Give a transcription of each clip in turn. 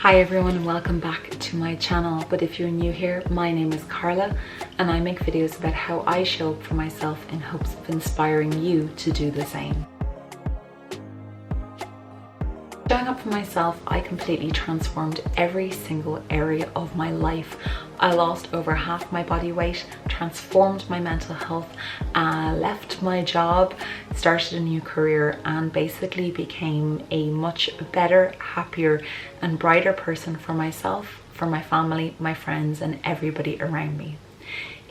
Hi everyone, welcome back to my channel. But if you're new here, my name is Carla and I make videos about how I show up for myself in hopes of inspiring you to do the same. Showing up for myself, I completely transformed every single area of my life. I lost over half my body weight, transformed my mental health, left my job, started a new career, and basically became a much better, happier, and brighter person for myself, for my family, my friends, and everybody around me.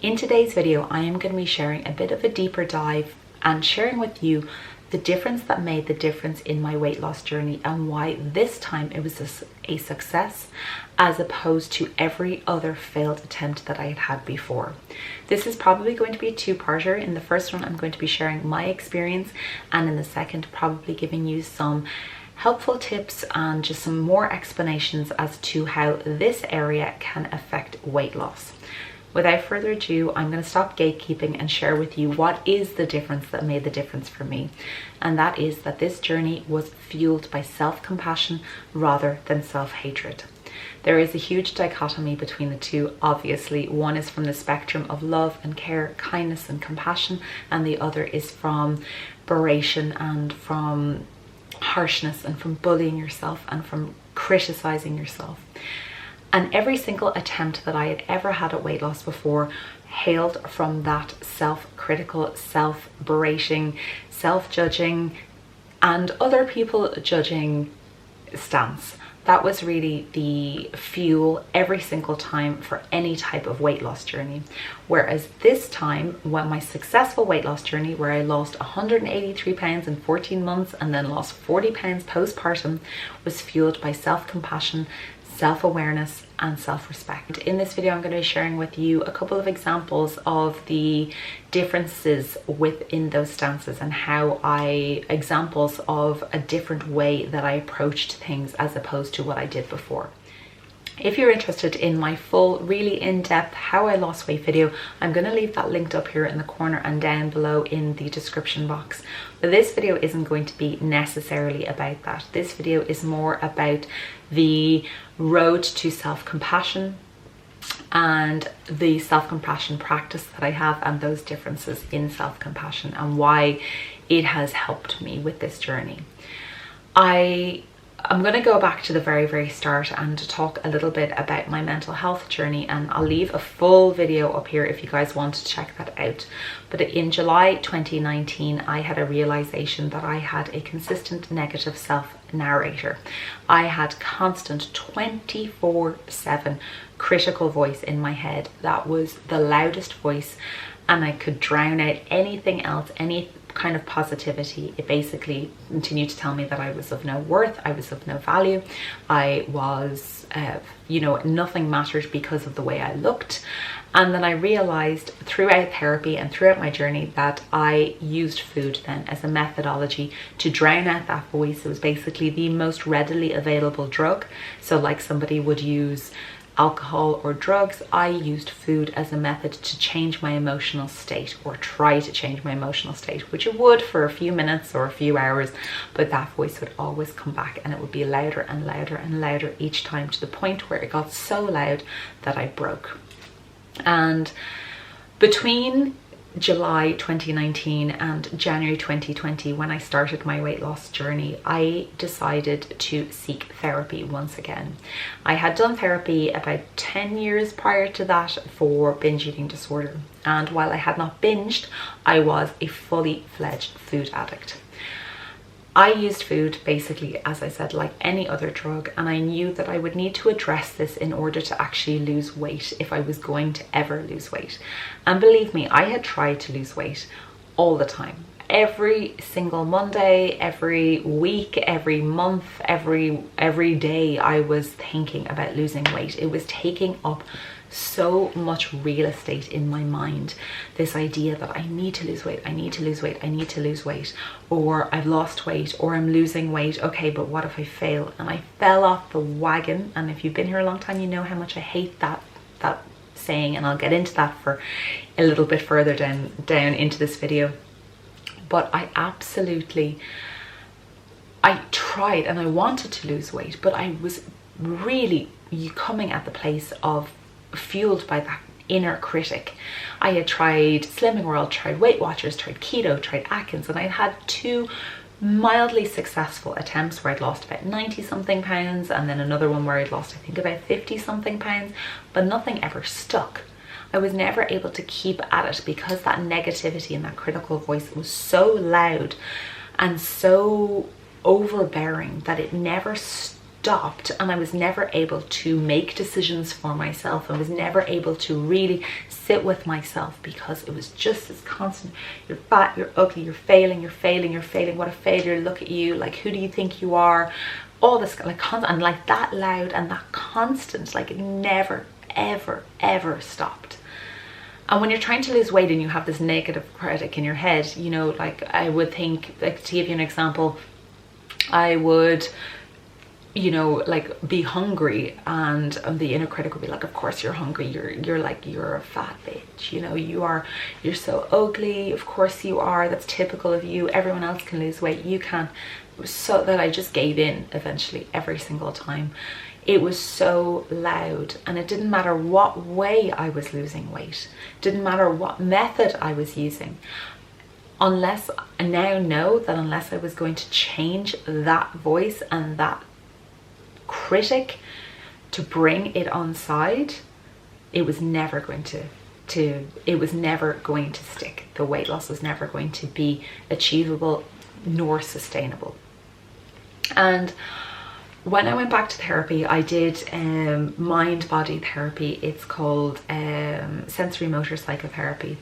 In today's video, I am going to be sharing a bit of a deeper dive and sharing with you the difference that made the difference in my weight loss journey and why this time it was a success as opposed to every other failed attempt that I had had before. This is probably going to be a two-parter. In the first one, I'm going to be sharing my experience, and in the second, probably giving you some helpful tips and just some more explanations as to how this area can affect weight loss. Without further ado, I'm going to stop gatekeeping and share with you what is the difference that made the difference for me. And that is that this journey was fueled by self-compassion rather than self-hatred. There is a huge dichotomy between the two, obviously. One is from the spectrum of love and care, kindness and compassion, and the other is from beration and from harshness and from bullying yourself and from criticizing yourself. And every single attempt that I had ever had at weight loss before hailed from that self-critical, self-berating, self-judging, and other people judging stance. That was really the fuel every single time for any type of weight loss journey. Whereas this time, when my successful weight loss journey, where I lost 183 pounds in 14 months and then lost 40 pounds postpartum, was fueled by self-compassion, self-awareness, and self-respect. In this video, I'm going to be sharing with you a couple of examples of the differences within those stances and how examples of a different way that I approached things as opposed to what I did before. If you're interested in my full, really in-depth how I lost weight video, I'm going to leave that linked up here in the corner and down below in the description box. But this video isn't going to be necessarily about that. This video is more about the road to self-compassion and the self-compassion practice that I have and those differences in self-compassion and why it has helped me with this journey. I'm going to go back to the very start and talk a little bit about my mental health journey, and I'll leave a full video up here if you guys want to check that out. But in July 2019, I had a realization that I had a consistent negative self-narrator. I had constant 24/7 critical voice in my head that was the loudest voice, and I could drown out anything else, any kind of positivity. It basically continued to tell me that I was of no worth, I was of no value, I was, nothing mattered because of the way I looked. And then I realized throughout therapy and throughout my journey that I used food then as a methodology to drown out that voice. It was basically the most readily available drug. So like somebody would use alcohol or drugs, I used food as a method to change my emotional state, or try to change my emotional state, which it would for a few minutes or a few hours, but that voice would always come back and it would be louder and louder and louder each time, to the point where it got so loud that I broke. And between July 2019 and January 2020, when I started my weight loss journey, I decided to seek therapy once again. I had done therapy about 10 years prior to that for binge eating disorder, and while I had not binged, I was a fully fledged food addict. I used food basically, as I said, like any other drug, and I knew that I would need to address this in order to actually lose weight if I was going to ever lose weight. And believe me, I had tried to lose weight all the time. Every single Monday, every week, every month, every day I was thinking about losing weight. It was taking up so much real estate in my mind, this idea that I need to lose weight, I need to lose weight, I need to lose weight, or I've lost weight, or I'm losing weight. Okay, but what if I fail? And I fell off the wagon. And if you've been here a long time, you know how much I hate that saying, and I'll get into that for a little bit further down into this video. But I tried and I wanted to lose weight, but I was really you coming at the place of fueled by that inner critic. I had tried Slimming World, tried Weight Watchers, tried keto, tried Atkins, and I had 2 mildly successful attempts where I'd lost about 90 something pounds, and then another one where I'd lost I think about 50 something pounds, but nothing ever stuck. I was never able to keep at it because that negativity and that critical voice was so loud and so overbearing that it never stopped, and I was never able to make decisions for myself. I was never able to really sit with myself because it was just this constant, you're fat, you're ugly, you're failing, you're failing, you're failing, what a failure, look at you, like who do you think you are, all this like constant, and like that loud and that constant, like it never ever stopped. And when you're trying to lose weight and you have this negative critic in your head, you know, like I would think, like to give you an example, I would, you know, like be hungry, and the inner critic would be like, of course you're hungry, you're like, you're a fat bitch, you know, you're so ugly, of course you are, that's typical of you, everyone else can lose weight, you can't. So that I just gave in eventually every single time. It was so loud, and it didn't matter what way I was losing weight, didn't matter what method I was using, unless I now know that unless I was going to change that voice and that critic to bring it on side, it was never going to it was never going to stick. The weight loss was never going to be achievable nor sustainable. And when I went back to therapy, I did mind-body therapy. It's called sensory motor psychotherapy.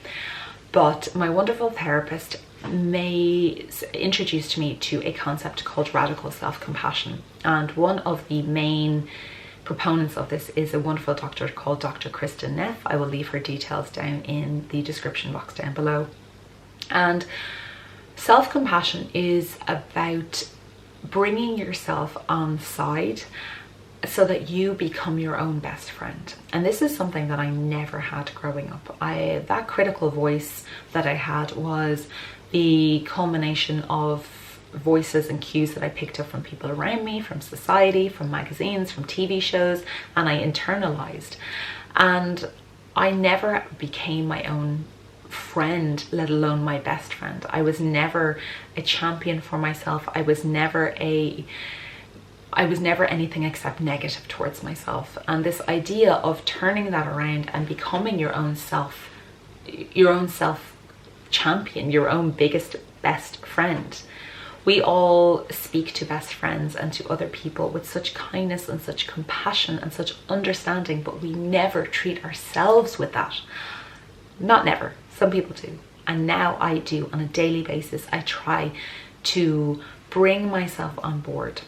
But my wonderful therapist introduced me to a concept called radical self-compassion. And one of the main proponents of this is a wonderful doctor called Dr. Kristen Neff. I will leave her details down in the description box down below. And self-compassion is about bringing yourself on side so that you become your own best friend. And this is something that I never had growing up. That critical voice that I had was the culmination of voices and cues that I picked up from people around me, from society, from magazines, from TV shows, and I internalized. And I never became my own friend, let alone my best friend. I was never a champion for myself. I was never anything except negative towards myself. And this idea of turning that around and becoming your own self champion, your own biggest best friend. We all speak to best friends and to other people with such kindness and such compassion and such understanding, but we never treat ourselves with that. Not never. Some people do, and now I do on a daily basis. I try to bring myself on board.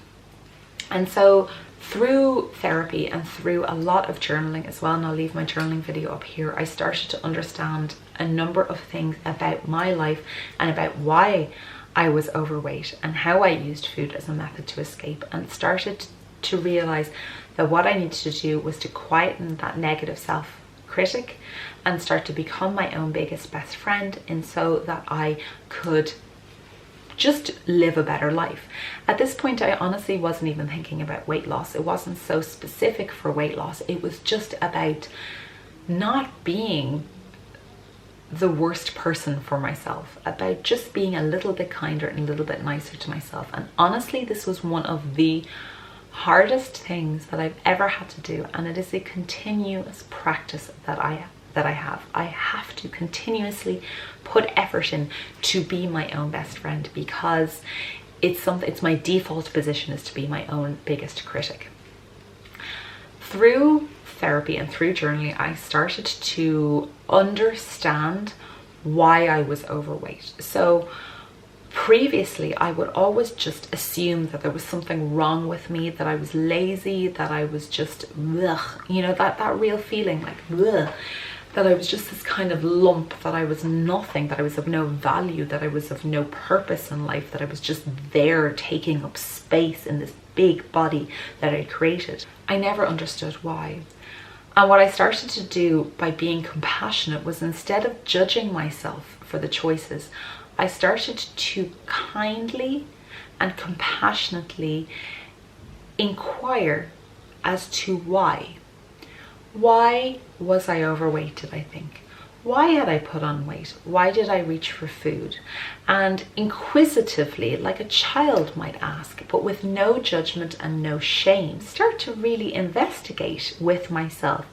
And so through therapy and through a lot of journaling as well, and I'll leave my journaling video up here, I started to understand a number of things about my life and about why I was overweight and how I used food as a method to escape, and started to realize that what I needed to do was to quieten that negative self-critic and start to become my own biggest best friend, and so that I could just live a better life. At this point, I honestly wasn't even thinking about weight loss. It wasn't so specific for weight loss. It was just about not being the worst person for myself, about just being a little bit kinder and a little bit nicer to myself. And honestly, this was one of the hardest things that I've ever had to do, and it is a continuous practice that I have. I have to continuously put effort in to be my own best friend, because it's my default position is to be my own biggest critic. Through therapy and through journaling, I started to understand why I was overweight. So previously, I would always just assume that there was something wrong with me, that I was lazy, that I was just ugh, you know, that real feeling like ugh, that I was just this kind of lump, that I was nothing, that I was of no value, that I was of no purpose in life, that I was just there taking up space in this big body that I created. I never understood why. And what I started to do by being compassionate was, instead of judging myself for the choices, I started to kindly and compassionately inquire as to why. Why was I overweight, did I think? Why had I put on weight? Why did I reach for food? And inquisitively, like a child might ask, but with no judgment and no shame, start to really investigate with myself.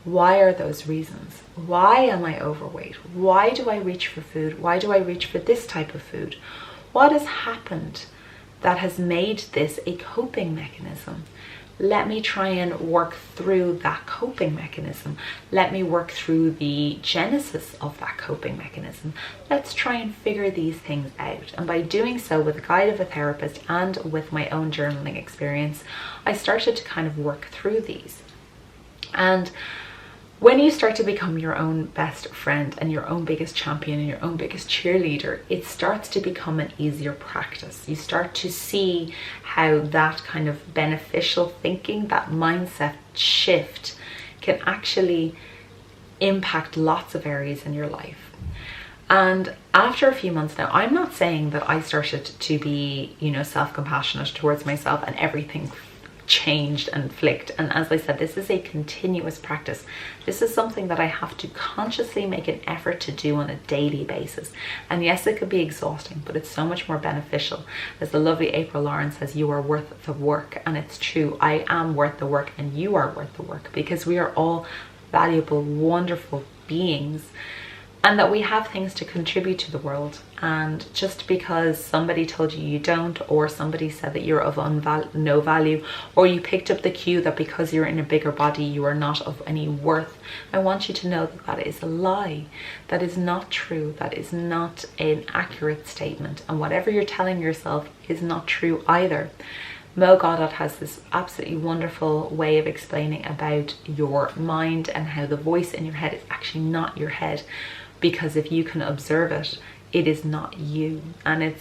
Why are those reasons? Why am I overweight? Why do I reach for food? Why do I reach for this type of food? What has happened that has made this a coping mechanism? Let me try and work through that coping mechanism. Let me work through the genesis of that coping mechanism. Let's try and figure these things out. And by doing so with the guide of a therapist and with my own journaling experience, I started to kind of work through these. And when you start to become your own best friend and your own biggest champion and your own biggest cheerleader, it starts to become an easier practice. You start to see how that kind of beneficial thinking, that mindset shift, can actually impact lots of areas in your life. And after a few months now, I'm not saying that I started to be, self-compassionate towards myself and everything changed and flicked. And as I said, this is a continuous practice. This is something that I have to consciously make an effort to do on a daily basis. And yes, it could be exhausting, but it's so much more beneficial. As the lovely April Lauren says, you are worth the work. And it's true. I am worth the work and you are worth the work, because we are all valuable, wonderful beings, and that we have things to contribute to the world. And just because somebody told you you don't, or somebody said that you're of no value, or you picked up the cue that because you're in a bigger body you are not of any worth, I want you to know that that is a lie. That is not true. That is not an accurate statement. And whatever you're telling yourself is not true either. Mo Goddard has this absolutely wonderful way of explaining about your mind and how the voice in your head is actually not your head. Because if you can observe it, it is not you. And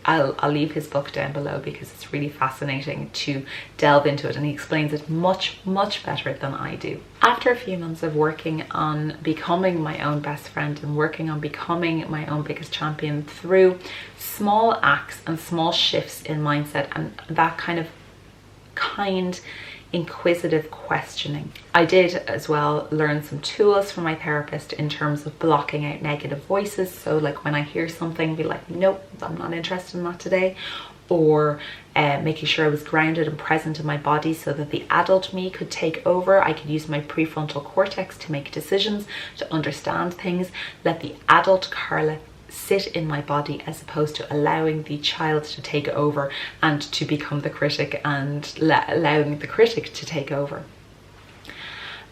I'll leave his book down below because it's really fascinating to delve into it, and he explains it much, much better than I do. After a few months of working on becoming my own best friend and working on becoming my own biggest champion through small acts and small shifts in mindset and that kind inquisitive questioning, I did as well learn some tools from my therapist in terms of blocking out negative voices. So like when I hear something, be like, nope, I'm not interested in that today. Or making sure I was grounded and present in my body so that the adult me could take over. I could use my prefrontal cortex to make decisions, to understand things, let the adult Carla sit in my body, as opposed to allowing the child to take over and to become the critic and allowing the critic to take over.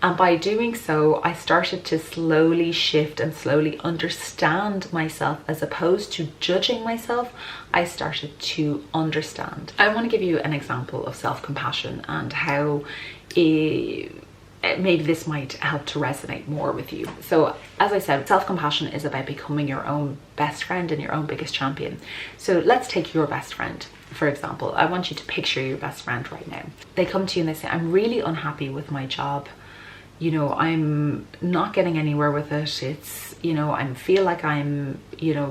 And by doing so, I started to slowly shift and slowly understand myself. As opposed to judging myself, I started to understand. I want to give you an example of self-compassion and how maybe this might help to resonate more with you. So as I said, self-compassion is about becoming your own best friend and your own biggest champion. So let's take your best friend, for example. I want you to picture your best friend right now. They come to you and they say, I'm really unhappy with my job. I'm not getting anywhere with it. It's, I feel like I'm,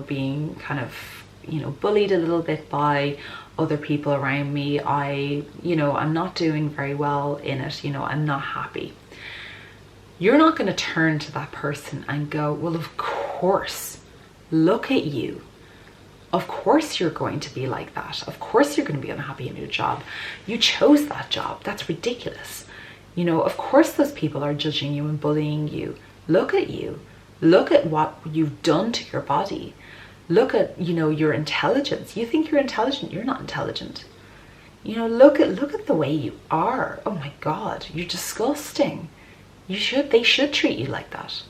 being kind of, bullied a little bit by other people around me. I'm not doing very well in it. I'm not happy. You're not going to turn to that person and go, well, of course, look at you. Of course you're going to be like that. Of course you're going to be unhappy in your job. You chose that job. That's ridiculous. Of course those people are judging you and bullying you. Look at you. Look at what you've done to your body. Look at, your intelligence. You think you're intelligent. You're not intelligent. Look at the way you are. Oh my God, you're disgusting. They should treat you like that.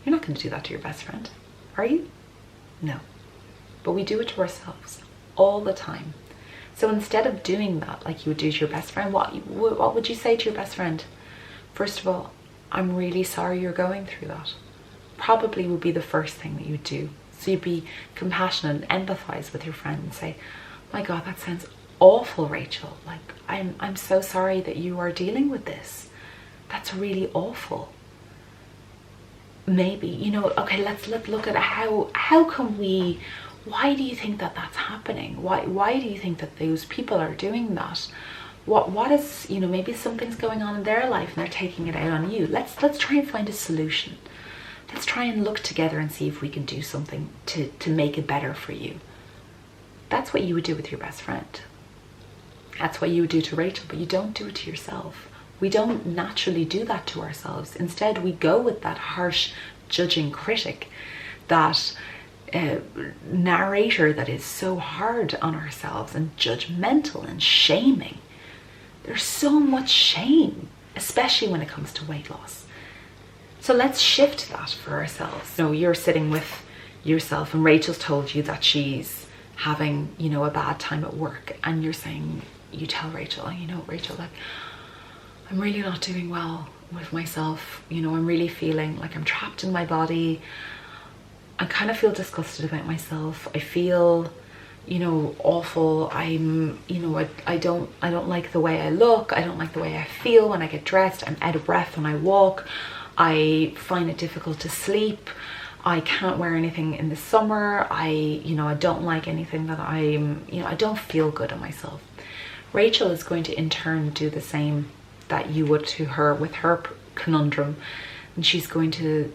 You're not going to do that to your best friend, are you? No. But we do it to ourselves all the time. So instead of doing that like you would do to your best friend, what would you say to your best friend? First of all, I'm really sorry you're going through that. Probably would be the first thing that you'd do. So you'd be compassionate and empathize with your friend and say, my God, that sounds awful, Rachel. Like, I'm so sorry that you are dealing with this. That's really awful. Maybe, okay, let's look at how can we, why do you think that that's happening? Why do you think that those people are doing that? what is, you know, maybe something's going on in their life and they're taking it out on you. Let's try and find a solution. Let's try and look together and see if we can do something to make it better for you. That's what you would do with your best friend. That's what you would do to Rachel, but you don't do it to yourself. We don't naturally do that to ourselves. Instead, we go with that harsh, judging critic, that narrator that is so hard on ourselves and judgmental and shaming. There's so much shame, especially when it comes to weight loss. So let's shift that for ourselves. You know, you're sitting with yourself and Rachel's told you that she's having, you know, a bad time at work, and you're saying, you tell Rachel, you know, Rachel, like, I'm really not doing well with myself. You know, I'm really feeling like I'm trapped in my body. I kind of feel disgusted about myself. I feel, you know, awful. I'm, you know, I don't like the way I look. I don't like the way I feel when I get dressed. I'm out of breath when I walk. I find it difficult to sleep. I can't wear anything in the summer. You know, I don't like anything that you know, I don't feel good in myself. Rachel is going to in turn do the same that you would to her with her conundrum, and she's going to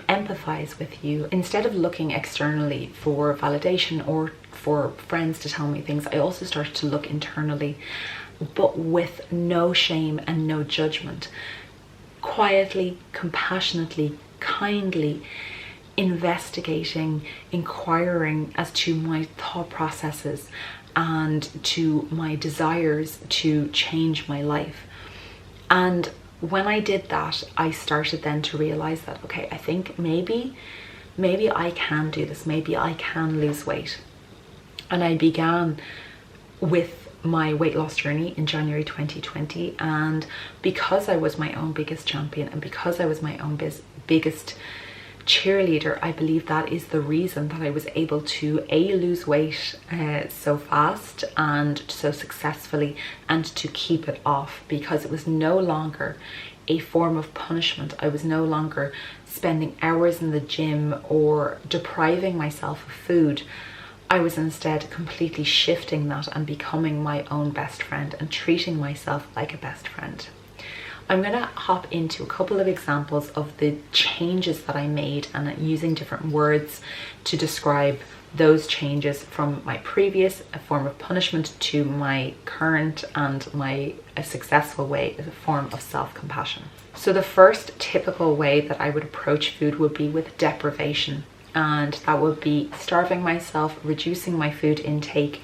empathize with you. Instead of looking externally for validation or for friends to tell me things, I also started to look internally, but with no shame and no judgment. Quietly, compassionately, kindly investigating, inquiring as to my thought processes and to my desires to change my life. And when I did that, I started then to realize that, okay, I think maybe I can do this. Maybe I can lose weight. And I began with my weight loss journey in January 2020. And because I was my own biggest champion and because I was my own biggest cheerleader, I believe that is the reason that I was able to lose weight so fast and so successfully, and to keep it off, because it was no longer a form of punishment. I was no longer spending hours in the gym or depriving myself of food. I was instead completely shifting that and becoming my own best friend and treating myself like a best friend. I'm going to hop into a couple of examples of the changes that I made, and using different words to describe those changes from my previous form of punishment to my current and my successful way as a form of self-compassion. So the first typical way that I would approach food would be with deprivation, and that would be starving myself, reducing my food intake,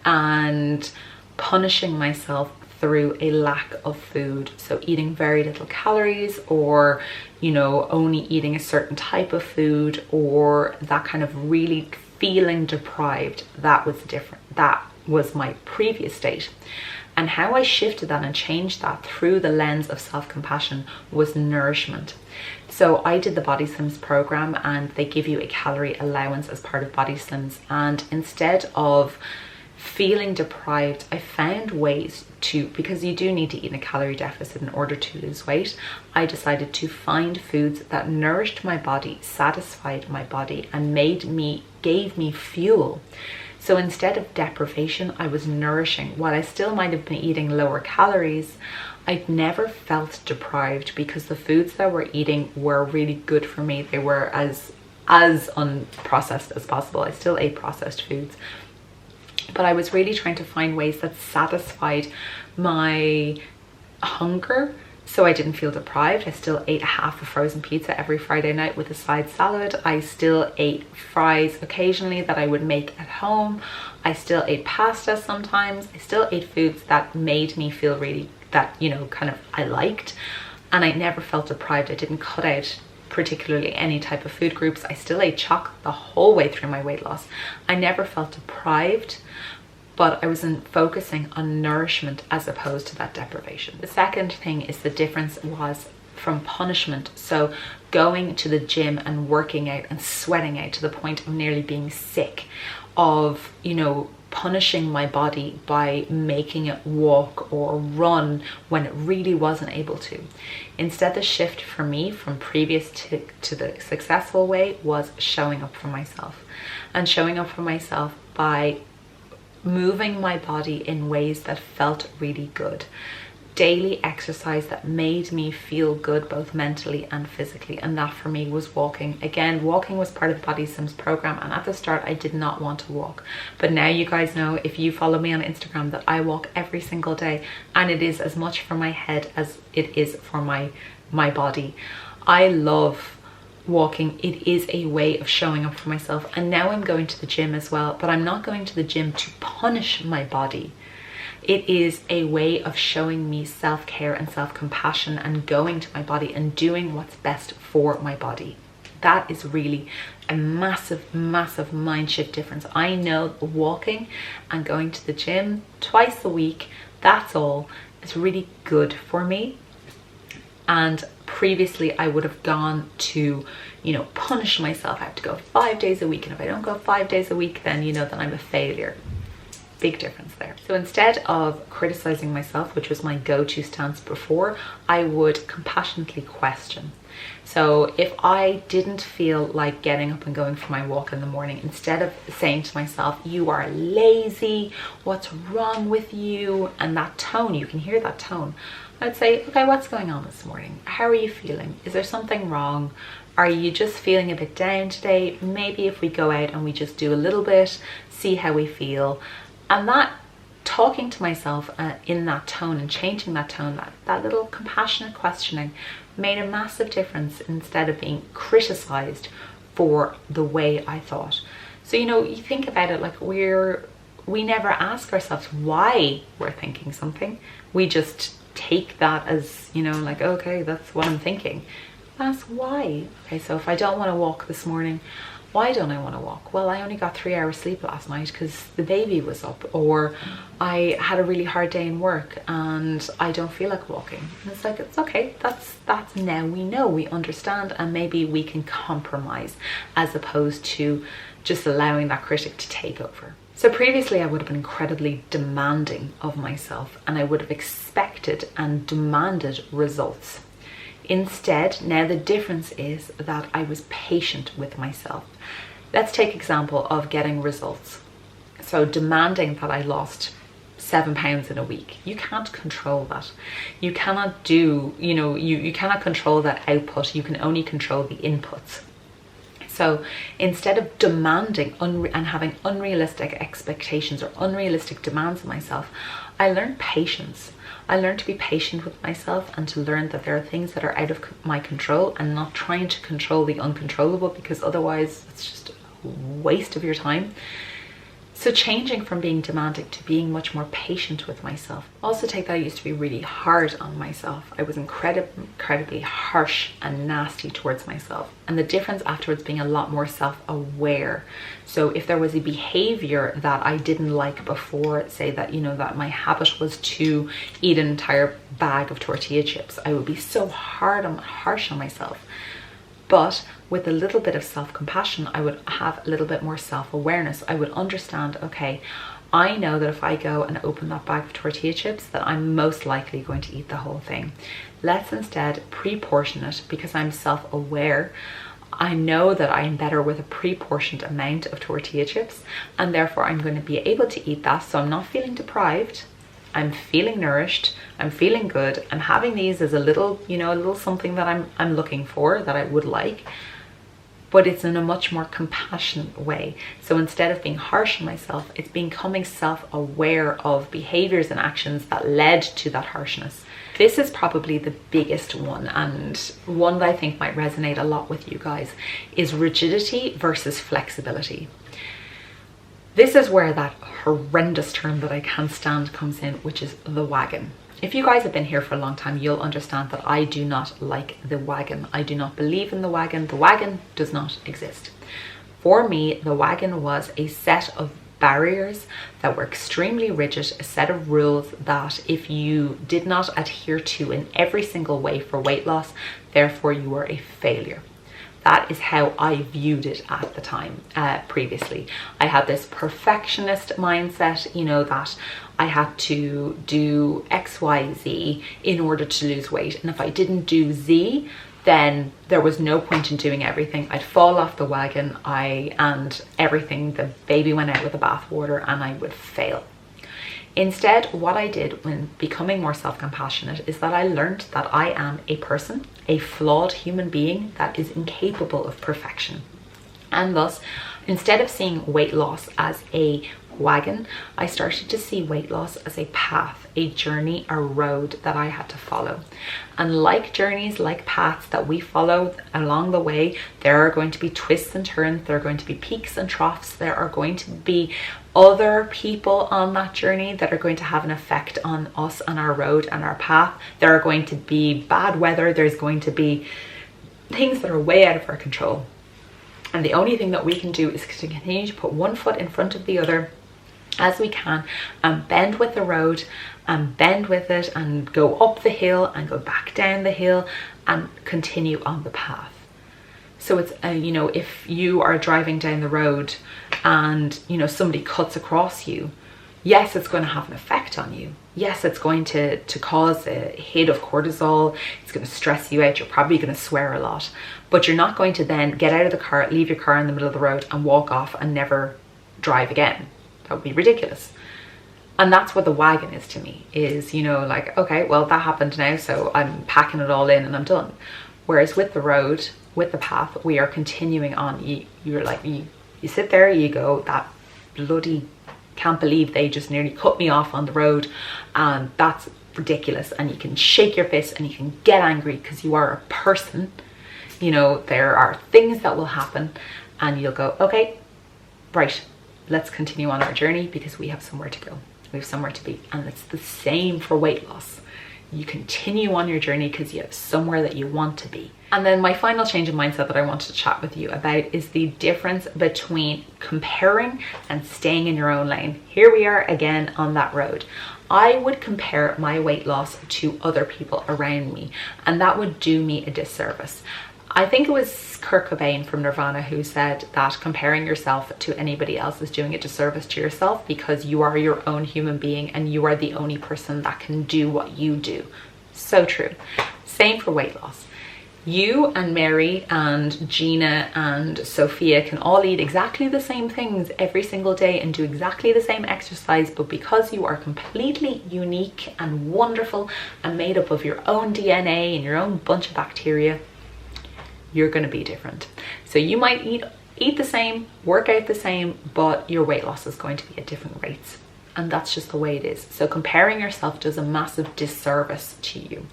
and punishing myself through a lack of food. So eating very little calories, or, you know, only eating a certain type of food, or that kind of really feeling deprived. That was different. That was my previous state. And how I shifted that and changed that through the lens of self-compassion was nourishment. So I did the Body Slims program, and they give you a calorie allowance as part of Body Slims. And instead of feeling deprived, I found ways to, because you do need to eat in a calorie deficit in order to lose weight, I decided to find foods that nourished my body, satisfied my body, and gave me fuel. So instead of deprivation, I was nourishing. While I still might have been eating lower calories, I'd never felt deprived, because the foods that we're eating were really good for me. They were as unprocessed as possible. I still ate processed foods, but I was really trying to find ways that satisfied my hunger, so I didn't feel deprived. I still ate half a frozen pizza every Friday night with a side salad. I still ate fries occasionally that I would make at home. I still ate pasta sometimes. I still ate foods that made me feel really, that, you know, kind of I liked, and I never felt deprived. I didn't cut out particularly any type of food groups. I still ate chocolate the whole way through my weight loss. I never felt deprived, but I wasn't focusing on nourishment as opposed to that deprivation. The second thing is the difference was from punishment. So going to the gym and working out and sweating out to the point of nearly being sick, of, you know, punishing my body by making it walk or run when it really wasn't able to. Instead, the shift for me from previous to the successful way was showing up for myself, and showing up for myself by moving my body in ways that felt really good. Daily exercise that made me feel good both mentally and physically, and that for me was walking. Again, walking was part of the Body Sims program, and at the start I did not want to walk, but now you guys know, if you follow me on Instagram, that I walk every single day, and it is as much for my head as it is for my body. I love walking. It is a way of showing up for myself, and now I'm going to the gym as well, but I'm not going to the gym to punish my body. It is a way of showing me self-care and self-compassion, and going to my body and doing what's best for my body. That is really a massive, massive mind shift difference. I know walking and going to the gym twice a week, that's all, is really good for me. And previously I would have gone to, you know, punish myself. I have to go 5 days a week, and if I don't go 5 days a week, then, you know, then I'm a failure. Big difference there. So instead of criticizing myself, which was my go-to stance before, I would compassionately question. So if I didn't feel like getting up and going for my walk in the morning, instead of saying to myself, you are lazy, what's wrong with you, and that tone, you can hear that tone, I'd say, okay, what's going on this morning? How are you feeling? Is there something wrong? Are you just feeling a bit down today? Maybe if we go out and we just do a little bit, see how we feel. And that, talking to myself in that tone and changing that tone, that little compassionate questioning, made a massive difference instead of being criticized for the way I thought. So, you know, you think about it, like we never ask ourselves why we're thinking something. We just take that as, you know, like, okay, that's what I'm thinking. Ask why. Okay, so if I don't want to walk this morning, why don't I want to walk? Well, I only got 3 hours sleep last night because the baby was up, or I had a really hard day in work and I don't feel like walking. And it's like, it's okay, that's now we know, we understand, and maybe we can compromise as opposed to just allowing that critic to take over. So previously I would have been incredibly demanding of myself, and I would have expected and demanded results. Instead, now the difference is that I was patient with myself. Let's take example of getting results. So demanding that I lost 7 pounds in a week. You can't control that. You cannot do, you know, you cannot control that output. You can only control the inputs. So instead of demanding and having unrealistic expectations or unrealistic demands of myself, I learned patience. I learned to be patient with myself and to learn that there are things that are out of my control, and not trying to control the uncontrollable, because otherwise it's just a waste of your time. So changing from being demanding to being much more patient with myself. Also take that I used to be really hard on myself. I was incredibly harsh and nasty towards myself. And the difference afterwards being a lot more self-aware. So if there was a behavior that I didn't like before, say that, you know, that my habit was to eat an entire bag of tortilla chips, I would be so harsh on myself. But with a little bit of self-compassion, I would have a little bit more self-awareness. I would understand, okay, I know that if I go and open that bag of tortilla chips, that I'm most likely going to eat the whole thing. Let's instead pre-portion it, because I'm self-aware. I know that I'm better with a pre-portioned amount of tortilla chips, and therefore I'm going to be able to eat that, so I'm not feeling deprived. I'm feeling nourished, I'm feeling good, I'm having these as a little, you know, a little something that I'm looking for, that I would like, but it's in a much more compassionate way. So instead of being harsh on myself, it's becoming self-aware of behaviors and actions that led to that harshness. This is probably the biggest one, and one that I think might resonate a lot with you guys, is rigidity versus flexibility. This is where that horrendous term that I can't stand comes in, which is the wagon. If you guys have been here for a long time, you'll understand that I do not like the wagon. I do not believe in the wagon. The wagon does not exist. For me, the wagon was a set of barriers that were extremely rigid, a set of rules that if you did not adhere to in every single way for weight loss, therefore you were a failure. That is how I viewed it at the time, previously. I had this perfectionist mindset, you know, that I had to do X, Y, Z in order to lose weight. And if I didn't do Z, then there was no point in doing everything. I'd fall off the wagon, and everything, the baby went out with the bathwater, and I would fail. Instead, what I did when becoming more self-compassionate is that I learned that I am a person, a flawed human being that is incapable of perfection. And thus, instead of seeing weight loss as a wagon, I started to see weight loss as a path, a journey, a road that I had to follow. And like journeys, like paths that we follow along the way, there are going to be twists and turns, there are going to be peaks and troughs, there are going to be other people on that journey that are going to have an effect on us and our road and our path. There are going to be bad weather, there's going to be things that are way out of our control. And the only thing that we can do is to continue to put one foot in front of the other as we can, and bend with the road, and bend with it, and go up the hill and go back down the hill and continue on the path. So it's, you know, if you are driving down the road and, you know, somebody cuts across you, yes, it's going to have an effect on you. Yes, it's going to cause a hit of cortisol. It's going to stress you out. You're probably going to swear a lot, but you're not going to then get out of the car, leave your car in the middle of the road and walk off and never drive again. That would be ridiculous. And that's what the wagon is to me, is, you know, like, okay, well, that happened now, so I'm packing it all in and I'm done. Whereas with the road, with the path, we are continuing on. You're like, you sit there, you go, that bloody, can't believe they just nearly cut me off on the road, and that's ridiculous. And you can shake your fist and you can get angry because you are a person. You know, there are things that will happen and you'll go, okay, right, let's continue on our journey because we have somewhere to go. We have somewhere to be. And it's the same for weight loss. You continue on your journey because you have somewhere that you want to be. And then my final change of mindset that I wanted to chat with you about is the difference between comparing and staying in your own lane. Here we are again on that road. I would compare my weight loss to other people around me, and that would do me a disservice. I think it was Kurt Cobain from Nirvana who said that comparing yourself to anybody else is doing a disservice to yourself, because you are your own human being and you are the only person that can do what you do. So true. Same for weight loss. You and Mary and Gina and Sophia can all eat exactly the same things every single day and do exactly the same exercise, but because you are completely unique and wonderful and made up of your own DNA and your own bunch of bacteria, you're going to be different. So you might eat the same, work out the same, but your weight loss is going to be at different rates. And that's just the way it is. So comparing yourself does a massive disservice to you,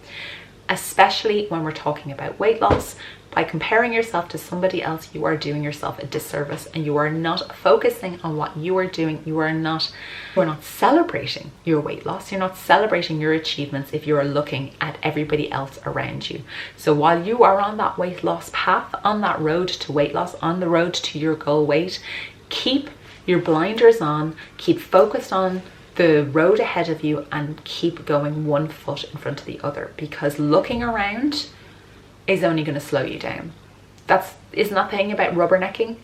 especially when we're talking about weight loss. By comparing yourself to somebody else, you are doing yourself a disservice, and you are not focusing on what you are doing. You are not celebrating your weight loss. You're not celebrating your achievements if you are looking at everybody else around you. So while you are on that weight loss path, on that road to weight loss, on the road to your goal weight, keep your blinders on, keep focused on the road ahead of you, and keep going one foot in front of the other, because looking around is only going to slow you down. Isn't that thing about rubbernecking?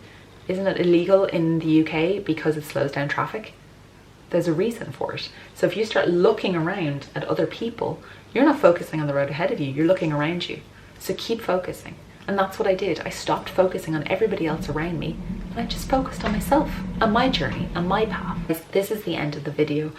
Isn't it illegal in the UK because it slows down traffic? There's a reason for it. So if you start looking around at other people, you're not focusing on the road ahead of you, you're looking around you. So keep focusing. And that's what I did. I stopped focusing on everybody else around me, and I just focused on myself and my journey and my path. This is the end of the video.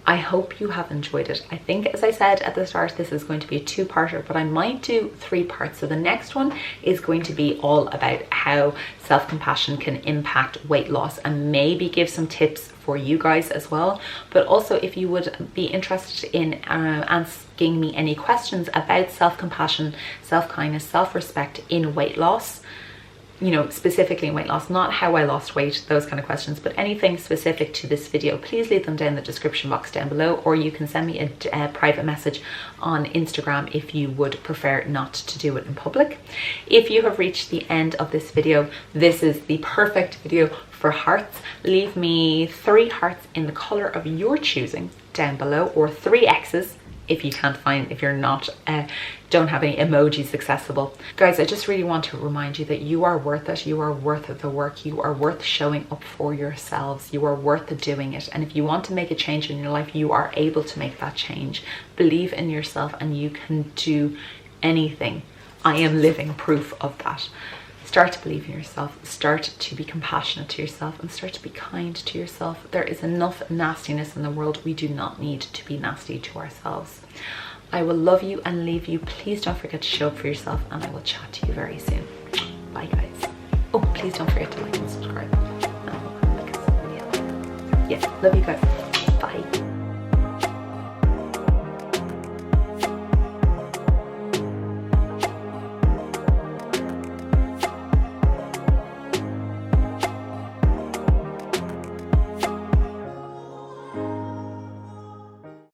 I hope you have enjoyed it. I think, as I said at the start, this is going to be a two-parter, but I might do 3 parts. So the next one is going to be all about how self-compassion can impact weight loss, and maybe give some tips for you guys as well. But also, if you would be interested in asking me any questions about self-compassion, self-kindness, self-respect in weight loss, you know, specifically in weight loss, not how I lost weight, those kind of questions, but anything specific to this video, please leave them down in the description box down below, or you can send me a private message on Instagram if you would prefer not to do it in public. If you have reached the end of this video, this is the perfect video for hearts. Leave me 3 hearts in the color of your choosing down below, or 3 X's if you can't find, if you're not, don't have any emojis accessible. Guys, I just really want to remind you that you are worth it. You are worth the work. You are worth showing up for yourselves. You are worth doing it. And if you want to make a change in your life, you are able to make that change. Believe in yourself, and you can do anything I am living proof of that. Start to believe in yourself, start to be compassionate to yourself, and start to be kind to yourself. There is enough nastiness in the world. We do not need to be nasty to ourselves. I will love you and leave you. Please don't forget to show up for yourself, and I will chat to you very soon. Bye guys. Oh, please don't forget to like and subscribe. Yes, love you guys.